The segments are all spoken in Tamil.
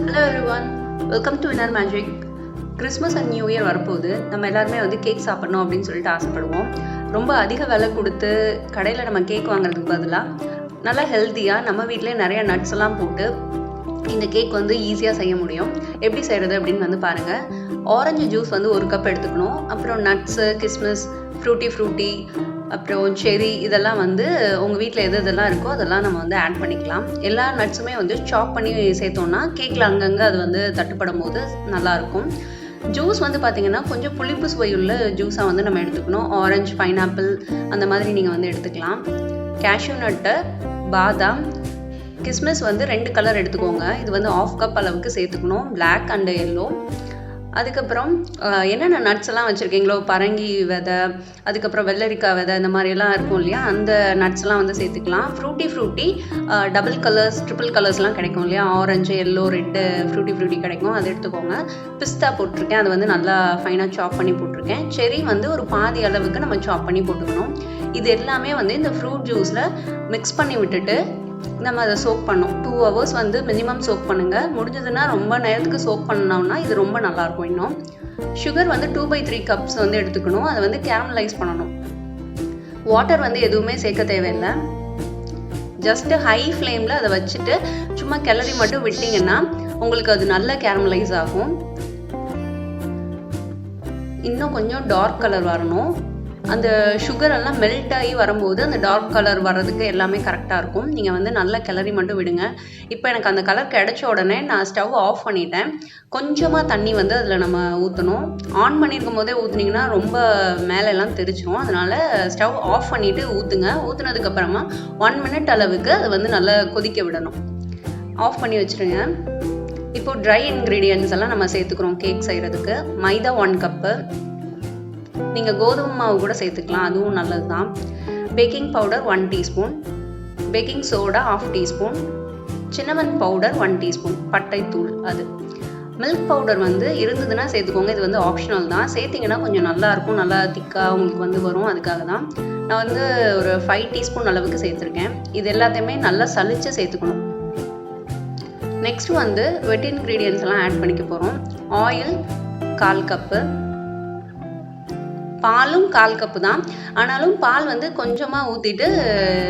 Hello everyone, welcome to Inner Magic. Christmas and new year வரப்போகுது. நம்ம எல்லாருமே வந்து கேக் சாப்பிடணும் அப்படின்னு சொல்லிட்டு ஆசைப்படுவோம். ரொம்ப அதிக விலை கொடுத்து கடையில் நம்ம கேக் வாங்குறதுக்கு பதிலாக நல்லா ஹெல்த்தியாக நம்ம வீட்டிலே நிறைய நட்ஸ் எல்லாம் போட்டு இந்த கேக் வந்து ஈஸியாக செய்ய முடியும். எப்படி செய்கிறது அப்படின்னு வந்து பாருங்கள். ஆரஞ்சு ஜூஸ் வந்து 1 கப் எடுத்துக்கணும். அப்புறம் நட்ஸு, கிஸ்மிஸ், ஃப்ரூட்டி, அப்புறம் செரி, இதெல்லாம் வந்து உங்கள் வீட்டில் எதெல்லாம் இருக்கோ அதெல்லாம் நம்ம வந்து ஆட் பண்ணிக்கலாம். எல்லா நட்ஸுமே வந்து சாப் பண்ணி சேர்த்தோன்னா கேக்கில் அங்கங்கே அது வந்து தட்டுப்படும் போது நல்லாயிருக்கும். ஜூஸ் வந்து பார்த்திங்கன்னா கொஞ்சம் புளிப்பு சுவையுள்ள ஜூஸாக வந்து நம்ம எடுத்துக்கணும். ஆரஞ்சு, பைனாப்பிள் அந்த மாதிரி நீங்கள் வந்து எடுத்துக்கலாம். கேஷ்யூ நட்டு, பாதாம், கிஸ்மிஸ் வந்து 2 கலர் எடுத்துக்கோங்க. இது வந்து 1/2 கப் அளவுக்கு சேர்த்துக்கணும், பிளாக் அண்ட் எல்லோ. அதுக்கப்புறம் என்னென்ன நட்ஸ் எல்லாம் வச்சுருக்கீங்களோ, பரங்கி விதை, அதுக்கப்புறம் வெள்ளரிக்காய் விதை, இந்த மாதிரியெல்லாம் இருக்கும் இல்லையா, அந்த நட்ஸ்லாம் வந்து சேர்த்துக்கலாம். ஃப்ரூட்டி டபுள் கலர்ஸ், ட்ரிபிள் கலர்ஸ்லாம் கிடைக்கும் இல்லையா, ஆரஞ்சு, எல்லோ, ரெட்டு ஃப்ரூட்டி கிடைக்கும், அது எடுத்துக்கோங்க. பிஸ்தா போட்டிருக்கேன், அது வந்து நல்லா ஃபைனாக சாப் பண்ணி போட்டிருக்கேன். செரி வந்து ஒரு பாதி அளவுக்கு நம்ம சாப் பண்ணி போட்டுக்கணும். இது எல்லாமே வந்து இந்த ஃப்ரூட் ஜூஸில் மிக்ஸ் பண்ணி விட்டுட்டு நம்ம அதை சோக் பண்ணோம். 2 hours வந்து மினிமம் சோக் பண்ணுங்கள். முடிஞ்சதுன்னா ரொம்ப நேரத்துக்கு சோக் பண்ணோம்னா இது ரொம்ப நல்லாயிருக்கும். இன்னும் சுகர் வந்து 2/3 கப்ஸ் வந்து எடுத்துக்கணும். அதை வந்து கேரமலைஸ் பண்ணணும். வாட்டர் வந்து எதுவுமே சேர்க்க தேவையில்லை. ஜஸ்ட் ஹை ஃப்ளேமில் அதை வச்சுட்டு சும்மா கிளறி மட்டும் விட்டிங்கன்னா உங்களுக்கு அது நல்ல கேரமலைஸ் ஆகும். இன்னும் கொஞ்சம் டார்க் கலர் வரணும். அந்த சுகர் எல்லாம் மெல்ட் ஆகி வரும்போது அந்த டார்க் கலர் வர்றதுக்கு எல்லாமே கரெக்டாக இருக்கும். நீங்கள் வந்து நல்லா கிளறி மட்டும் விடுங்க. இப்போ எனக்கு அந்த கலர் கிடைச்ச உடனே நான் ஸ்டவ் ஆஃப் பண்ணிட்டேன். கொஞ்சமாக தண்ணி வந்து அதில் நம்ம ஊற்றணும். ஆன் பண்ணியிருக்கும் போதே ஊற்றுனீங்கன்னா ரொம்ப மேலெல்லாம் தெரிச்சிரும். அதனால் ஸ்டவ் ஆஃப் பண்ணிவிட்டு ஊற்றுங்க. ஊற்றுனதுக்கப்புறமா 1 minute அளவுக்கு அதை வந்து நல்லா கொதிக்க விடணும். ஆஃப் பண்ணி வச்சுருங்க. இப்போ ட்ரை இன்க்ரீடியன்ட்ஸ் எல்லாம் நம்ம சேர்த்துக்கிறோம். கேக் செய்கிறதுக்கு மைதா 1 கப்பு, நீங்கள் கோதுமை மாவு கூட சேர்த்துக்கலாம், அதுவும் நல்லது தான். Baking powder 1 teaspoon, baking soda 1/2 teaspoon, cinnamon powder 1 teaspoon, பட்டை தூள் அது. மில்க் பவுடர் வந்து இருந்ததுன்னா சேர்த்துக்கோங்க. இது வந்து ஆப்ஷனல் தான். சேர்த்திங்கன்னா கொஞ்சம் நல்லாயிருக்கும், நல்லா திக்காக உங்களுக்கு வந்து வரும். அதுக்காக தான் நான் வந்து ஒரு 5 டீஸ்பூன் அளவுக்கு சேர்த்துருக்கேன். இது எல்லாத்தையுமே நல்லா சலிச்சு சேர்த்துக்கணும். நெக்ஸ்ட் வந்து வெட் இன்க்ரீடியன்ஸ் எல்லாம் ஆட் பண்ணிக்க போகிறோம். ஆயில் 1/4 கப்பு, பாலும் 1/4 கப்பு தான். ஆனாலும் பால் வந்து கொஞ்சமாக ஊற்றிட்டு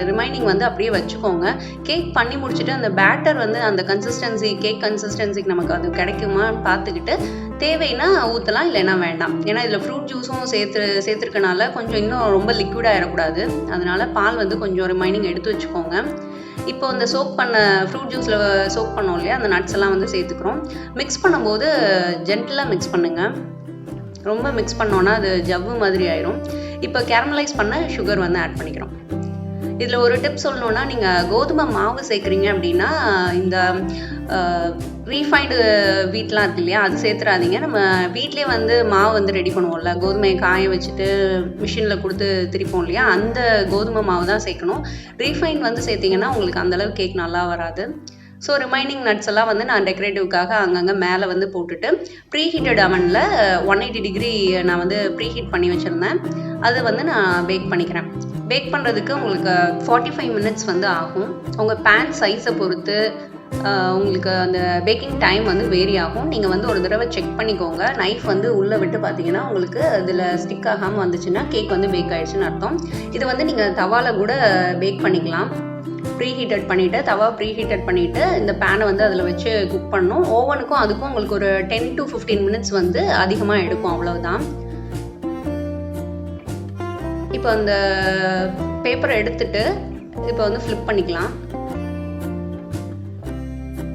ரிமைனிங் வந்து அப்படியே வச்சுக்கோங்க. கேக் பண்ணி முடிச்சுட்டு அந்த பேட்டர் வந்து அந்த கன்சிஸ்டன்சி, கேக் கன்சிஸ்டன்சிக்கு நமக்கு அது கிடைக்குமான்னு பார்த்துக்கிட்டு தேவைன்னா ஊற்றலாம், இல்லைன்னா வேண்டாம். ஏன்னா இதில் ஃப்ரூட் ஜூஸும் சேர்த்துருக்கனால கொஞ்சம் இன்னும் ரொம்ப லிக்விட் ஆகிடக்கூடாது. அதனால் பால் வந்து கொஞ்சம் ரிமைனிங் எடுத்து வச்சுக்கோங்க. இப்போ இந்த சோக் பண்ண ஃப்ரூட் ஜூஸில் சோக் பண்ணோம் இல்லையா, அந்த நட்ஸ் எல்லாம் வந்து சேர்த்துக்கிறோம். மிக்ஸ் பண்ணும்போது ஜென்டிலாக மிக்ஸ் பண்ணுங்கள். ரொம்ப மிக்ஸ் பண்ணோன்னா அது ஜவ்வு மாதிரி ஆயிரும். இப்போ கேரமலைஸ் பண்ண சுகர் வந்து ஆட் பண்ணிக்கிறோம். இதில் ஒரு டிப் சொல்லணுன்னா, நீங்கள் கோதுமை மாவு சேர்க்குறீங்க அப்படின்னா இந்த ரீஃபைண்டு வீட்லாம் இருக்கு இல்லையா, அது சேர்த்துறாதீங்க. நம்ம வீட்டிலே வந்து மாவு வந்து ரெடி பண்ணுவோம்ல, கோதுமையை காய வச்சுட்டு மிஷினில் கொடுத்து திரிப்போம் இல்லையா, அந்த கோதுமை மாவு தான் சேர்க்கணும். ரீஃபைண்ட் வந்து சேர்த்திங்கன்னா உங்களுக்கு அந்தளவு கேக் நல்லா வராது. ஸோ ரிமைனிங் நட்ஸ் எல்லாம் வந்து நான் டெக்கரேட்டிவ்க்காக அங்கங்கே மேலே வந்து போட்டுட்டு ப்ரீஹீட்டட் அவனில் 180 டிகிரி நான் வந்து ப்ரீஹீட் பண்ணி வச்சுருந்தேன். அதை வந்து நான் பேக் பண்ணிக்கிறேன். பேக் பண்ணுறதுக்கு உங்களுக்கு 45 minutes வந்து ஆகும். உங்கள் பேன் சைஸை பொறுத்து உங்களுக்கு அந்த பேக்கிங் டைம் வந்து வேரி ஆகும். நீங்கள் வந்து ஒரு தடவை செக் பண்ணிக்கோங்க. நைஃப் வந்து உள்ளே விட்டு பார்த்தீங்கன்னா உங்களுக்கு அதில் ஸ்டிக் ஆகாமல் வந்துச்சுன்னா கேக் வந்து பேக் ஆகிடுச்சுன்னு அர்த்தம். இது வந்து நீங்கள் தவாவில் கூட பேக் பண்ணிக்கலாம். ப்ரீஹீட்டட் பண்ணிவிட்டு, தவா ப்ரீஹீட்டட் பண்ணிவிட்டு இந்த பேனை வந்து அதில் வச்சு குக் பண்ணணும். ஓவனுக்கும் அதுக்கும் உங்களுக்கு ஒரு 10 to 15 minutes வந்து அதிகமாக எடுக்கும், அவ்வளவுதான். இப்போ அந்த பேப்பரை எடுத்துட்டு இப்போ வந்து ஃப்ளிப் பண்ணிக்கலாம்.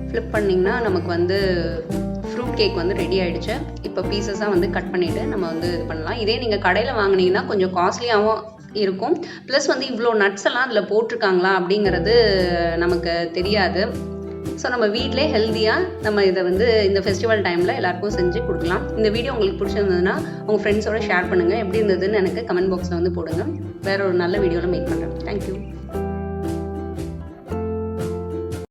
ஃப்ளிப் பண்ணிங்கன்னா நமக்கு வந்து ஃப்ரூட் கேக் வந்து ரெடி ஆகிடுச்சு. இப்போ பீசஸாக வந்து கட் பண்ணிவிட்டு நம்ம வந்து இது பண்ணலாம். இதே நீங்கள் கடையில் வாங்கினீங்கன்னா கொஞ்சம் காஸ்ட்லியாகவும் இருக்கும். ப்ளஸ் வந்து இவ்வளோ நட்ஸ் எல்லாம் அதில் போட்டிருக்காங்களா அப்படிங்கிறது நமக்கு தெரியாது. ஸோ நம்ம வீட்டிலே ஹெல்த்தியாக நம்ம இதை வந்து இந்த ஃபெஸ்டிவல் டைமில் எல்லாருக்கும் செஞ்சு கொடுக்கலாம். இந்த வீடியோ உங்களுக்கு பிடிச்சிருந்ததுன்னா உங்கள் ஃப்ரெண்ட்ஸோட ஷேர் பண்ணுங்கள். எப்படி இருந்ததுன்னு எனக்கு கமெண்ட் பாக்ஸில் வந்து போடுங்க. வேறு ஒரு நல்ல வீடியோவில் மேக் பண்ணுறேன். தேங்க்யூ.